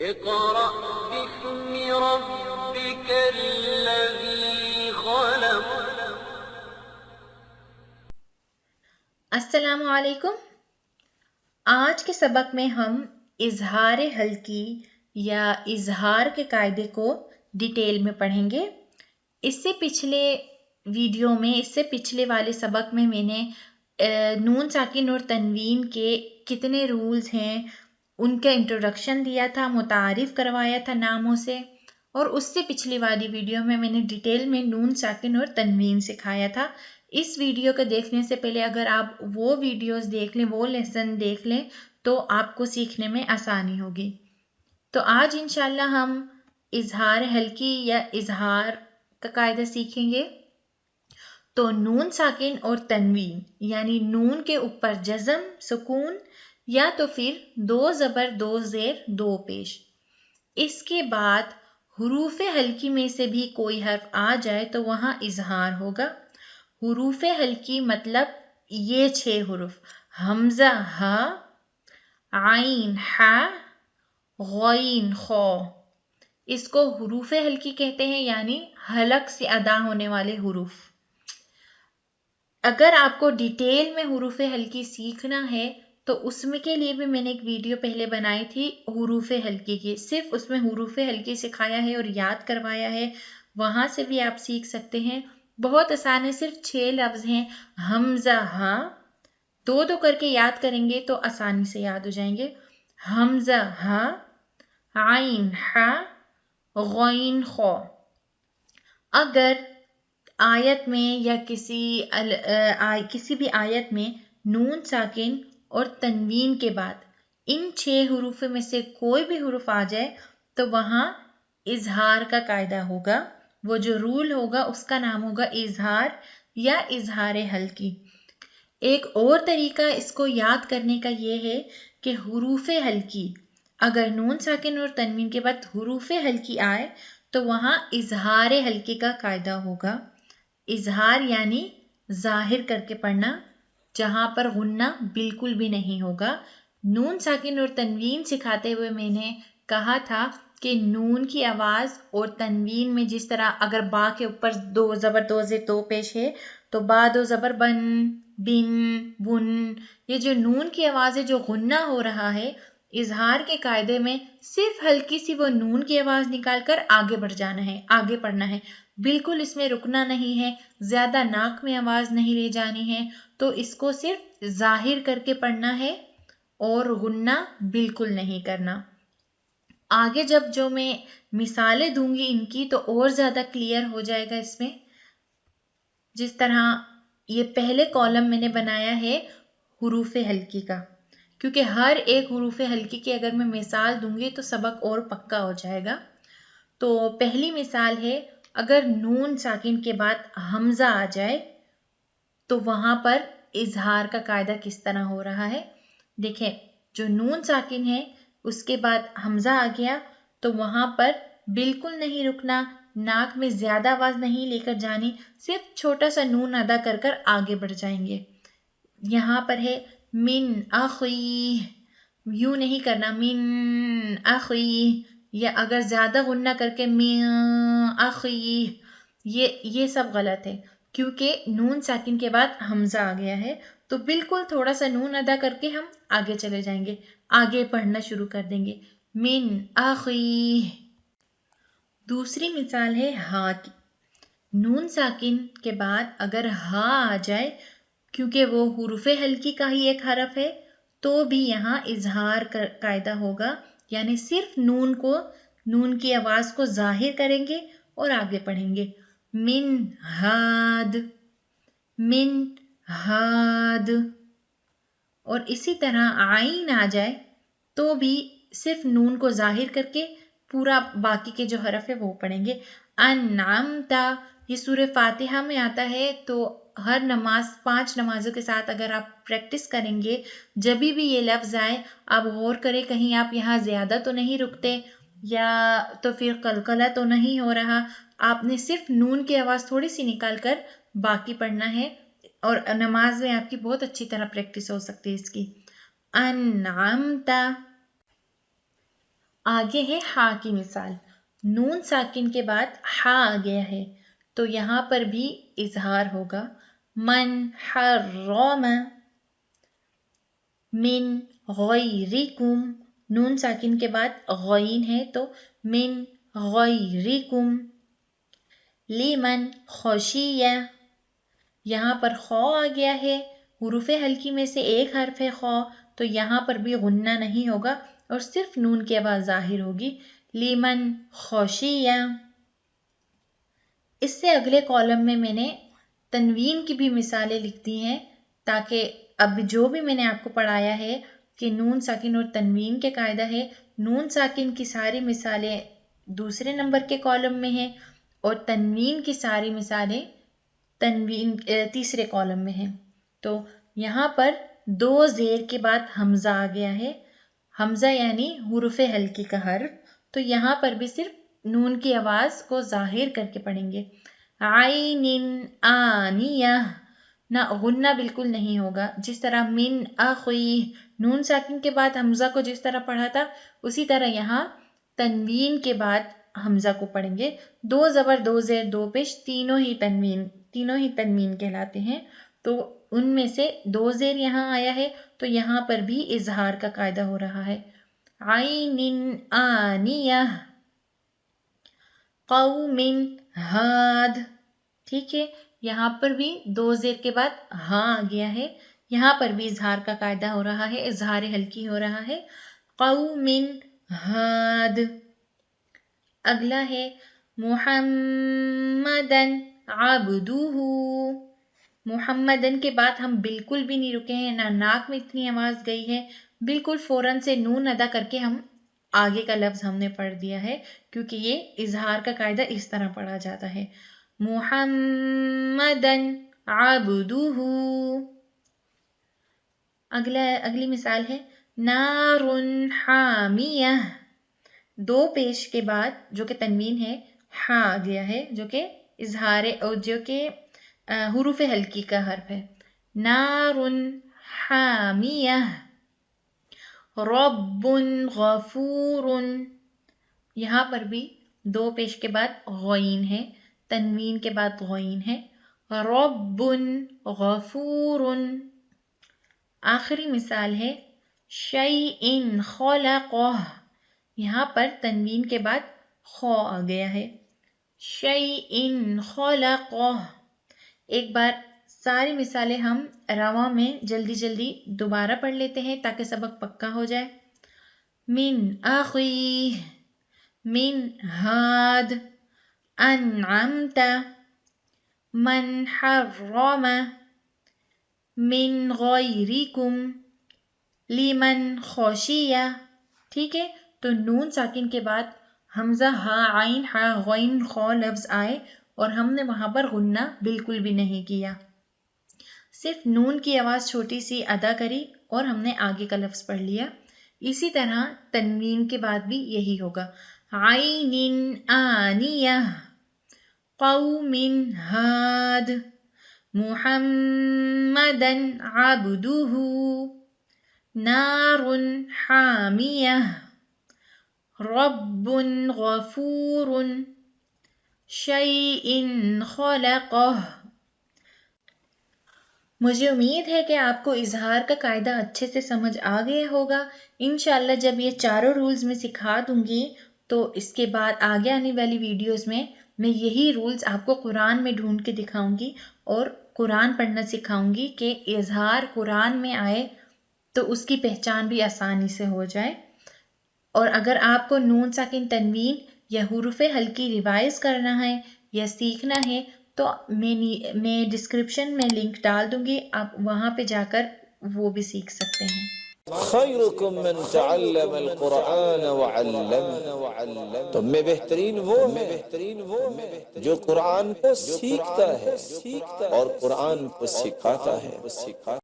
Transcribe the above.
اقرأ باسم ربك الذي خلق. السلام علیکم. آج کے سبق میں ہم اظہار حلقی یا اظہار کے قاعدے کو ڈیٹیل میں پڑھیں گے. اس سے پچھلے والے سبق میں میں نے نون ساکن اور تنوین کے کتنے رولز ہیں ان کا انٹروڈکشن دیا تھا، متعارف کروایا تھا ناموں سے، اور اس سے پچھلی والی ویڈیو میں نے ڈیٹیل میں نون ساکن اور تنوین سکھایا تھا. اس ویڈیو کو دیکھنے سے پہلے اگر آپ وہ ویڈیوز دیکھ لیں، وہ لیسن دیکھ لیں تو آپ کو سیکھنے میں آسانی ہوگی. تو آج انشاءاللہ ہم اظہار حلقی یا اظہار کا قاعدہ سیکھیں گے. تو نون ساکن اور تنوین یعنی نون کے اوپر جزم، سکون یا تو پھر 2 زبر 2 زیر 2 پیش. اس کے بعد حروف حلقی میں سے بھی کوئی حرف آ جائے تو وہاں اظہار ہوگا. حروف حلقی مطلب یہ 6 حروف: حمزہ ہا، عین ہا، غین خو. اس کو حروف حلقی کہتے ہیں، یعنی حلق سے ادا ہونے والے حروف. اگر آپ کو ڈیٹیل میں حروف حلقی سیکھنا ہے تو اس میں کے لیے بھی میں نے ایک ویڈیو پہلے بنائی تھی حروف حلقی کی، صرف اس میں حروف حلقی سکھایا ہے اور یاد کروایا ہے. وہاں سے بھی آپ سیکھ سکتے ہیں. بہت آسان ہے، صرف 6 لفظ ہیں: حمزہ ہا. 2 کر کے یاد کریں گے تو آسانی سے یاد ہو جائیں گے. حمزہ ہا، عین ہا، غین خو. اگر آیت میں یا کسی بھی آیت میں نون ساکن اور تنوین کے بعد ان 6 حروف میں سے کوئی بھی حرف آ جائے تو وہاں اظہار کا قاعدہ ہوگا. وہ جو رول ہوگا اس کا نام ہوگا اظہار یا اظہار حلقی. ایک اور طریقہ اس کو یاد کرنے کا یہ ہے کہ حروف حلقی اگر نون ساکن اور تنوین کے بعد حروف حلقی آئے تو وہاں اظہار حلقی کا قاعدہ ہوگا. اظہار یعنی ظاہر کر کے پڑھنا، جہاں پر غنہ بالکل بھی نہیں ہوگا. نون ساکن اور تنوین سکھاتے ہوئے میں نے کہا تھا کہ نون کی آواز اور تنوین میں جس طرح اگر با کے اوپر 2 زبر 2 زیر 2 پیش ہے تو با 2 زبر بن، بن، بن. یہ جو نون کی آواز ہے جو غنہ ہو رہا ہے، اظہار کے قاعدے میں صرف ہلکی سی وہ نون کی آواز نکال کر آگے بڑھ جانا ہے، آگے پڑھنا ہے. بالکل اس میں رکنا نہیں ہے، زیادہ ناک میں آواز نہیں لے جانی ہے. تو اس کو صرف ظاہر کر کے پڑھنا ہے اور غنہ بالکل نہیں کرنا. آگے جو میں مثالیں دوں گی ان کی تو اور زیادہ کلیئر ہو جائے گا اس میں. جس طرح یہ پہلے کالم میں نے بنایا ہے حروف حلقی کا، کیونکہ ہر ایک حروف حلقی کی اگر میں مثال دوں گی تو سبق اور پکا ہو جائے گا. تو پہلی مثال ہے، اگر نون ساکن کے بعد حمزہ آ جائے تو وہاں پر اظہار کا قاعدہ کس طرح ہو رہا ہے. دیکھیں، جو نون ساکن ہے اس کے بعد حمزہ آ گیا تو وہاں پر بالکل نہیں رکنا، ناک میں زیادہ آواز نہیں لے کر جانی، صرف چھوٹا سا نون ادا کر کر آگے بڑھ جائیں گے. یہاں پر ہے من اخی، یوں نہیں کرنا من اخی، یا اگر زیادہ غنہ کر کے من اخی، یہ سب غلط ہے کیونکہ نون ساکن کے بعد حمزہ آ گیا ہے. تو بالکل تھوڑا سا نون ادا کر کے ہم آگے چلے جائیں گے، آگے پڑھنا شروع کر دیں گے، من اخی. دوسری مثال ہے ہا کی. نون ساکن کے بعد اگر ہا آ جائے، کیونکہ وہ حروف حلقی کا ہی ایک حرف ہے، تو بھی یہاں اظہار کا قاعدہ ہوگا، یعنی صرف نون کی آواز کو ظاہر کریں گے اور آگے پڑھیں گے. من ہاد، من ہاد. اور اسی طرح عین آ جائے تو بھی صرف نون کو ظاہر کر کے پورا باقی کے جو حرف ہے وہ پڑھیں گے. انعمتا، یہ سورہ فاتحہ میں آتا ہے. تو ہر نماز 5 نمازوں کے ساتھ اگر آپ پریکٹس کریں گے، جب بھی یہ لفظ آئے آپ غور کریں کہیں آپ یہاں زیادہ تو نہیں رکتے یا تو پھر قلقلہ تو نہیں ہو رہا. آپ نے صرف نون کی آواز تھوڑی سی نکال کر باقی پڑھنا ہے اور نماز میں آپ کی بہت اچھی طرح پریکٹس ہو سکتی ہے اس کی. انعمتا. آگے ہے ہا کی مثال، نون ساکن کے بعد ہا آ گیا ہے تو یہاں پر بھی اظہار ہوگا، من حرم، من غیرکم، نون ساکن کے بعد غین ہے تو من غیرکم، لمن خشیہ، یہاں پر خو آ گیا ہے، حروف ہلکی میں سے ایک حرف ہے خو، تو یہاں پر بھی غنہ نہیں ہوگا اور صرف نون کی آواز ظاہر ہوگی، لمن خشیہ۔ اس سے اگلے کالم میں نے تنوین کی بھی مثالیں لکھ دی ہیں تاکہ اب جو بھی میں نے آپ کو پڑھایا ہے کہ نون ساکن اور تنوین کے قاعدہ ہے، نون ساکن کی ساری مثالیں دوسرے نمبر کے کالم میں ہیں اور تنوین کی ساری مثالیں تیسرے کالم میں ہیں۔ تو یہاں پر دو زیر کے بعد حمزہ آ گیا ہے، حمزہ یعنی حروف ہلکی کا حرف، تو یہاں پر بھی صرف نون کی آواز کو ظاہر کر کے پڑھیں گے، عین آنیہ، نہ غنہ بالکل نہیں ہوگا، جس طرح من اخیہ، نون ساکن کے بعد حمزہ کو جس طرح پڑھا تھا اسی طرح یہاں تنوین کے بعد حمزہ کو پڑھیں گے، دو زبر دو زیر دو پیش تینوں ہی تنوین کہلاتے ہیں، تو ان میں سے دو زیر یہاں آیا ہے تو یہاں پر بھی اظہار کا قاعدہ ہو رہا ہے، عین آنیہ، قوم ہاد، ٹھیک ہے، یہاں پر بھی دو زیر کے بعد ہاں آ گیا ہے، یہاں پر بھی اظہار کا قاعدہ ہو رہا ہے، اظہار ہلکی ہو رہا ہے، قوم ہاد۔ اگلا ہے محمدن عبدہ، محمدن کے بعد ہم بالکل بھی نہیں رکے ہیں، نہ ناک میں اتنی آواز گئی ہے، بالکل فوراً سے نون ادا کر کے ہم آگے کا لفظ ہم نے پڑھ دیا ہے کیونکہ یہ اظہار کا قاعدہ اس طرح پڑھا جاتا ہے، محمدن عبدہ۔ اگلی مثال ہے نار حامیہ، دو پیش کے بعد جو کہ تنوین ہے ہا آ گیا ہے جو کہ اظہار اور جو کہ حروف ہلکی کا حرف ہے، نار حامیہ، رب غفور، یہاں پر بھی دو پیش کے بعد غین ہے، تنوین کے بعد غین ہے، رب غفور۔ آخری مثال ہے شیء خلقہ، یہاں پر تنوین کے بعد خو آ گیا ہے، شیء خلقہ۔ ایک بار ساری مثالیں ہم رواں میں جلدی دوبارہ پڑھ لیتے ہیں تاکہ سبق پکا ہو جائے، من اخیہ، من ہاد، انعمت، من حرم، من غیرکم، لمن خشیہ، ٹھیک ہے، تو نون ساکن کے بعد حمزہ ہا عین ہا غین خو لفظ آئے اور ہم نے وہاں پر غنہ بالکل بھی نہیں کیا، صرف نون کی آواز چھوٹی سی ادا کری اور ہم نے آگے کا لفظ پڑھ لیا، اسی طرح تنوین کے بعد بھی یہی ہوگا، عین آنیہ، قوم ہاد، محمدن عبدہ، نار حامیہ، رب غفور، شیء خلقہ۔ مجھے امید ہے کہ آپ کو اظہار کا قاعدہ اچھے سے سمجھ آ گیا ہوگا، انشاءاللہ جب یہ چاروں رولز میں سکھا دوں گی تو اس کے بعد آگے آنے والی ویڈیوز میں یہی رولز آپ کو قرآن میں ڈھونڈ کے دکھاؤں گی اور قرآن پڑھنا سکھاؤں گی کہ اظہار قرآن میں آئے تو اس کی پہچان بھی آسانی سے ہو جائے، اور اگر آپ کو نون ساکن تنوین یا حروف ہلکی ریوائز کرنا ہے یا سیکھنا ہے تو میں ڈسکرپشن میں لنک ڈال دوں گی، آپ وہاں پہ جا کر وہ بھی سیکھ سکتے ہیں۔ خیرکم من تعلم القرآن وعلم، تم میں بہترین وہ ہے جو قرآن کو سیکھتا ہے اور قرآن کو سکھاتا ہے۔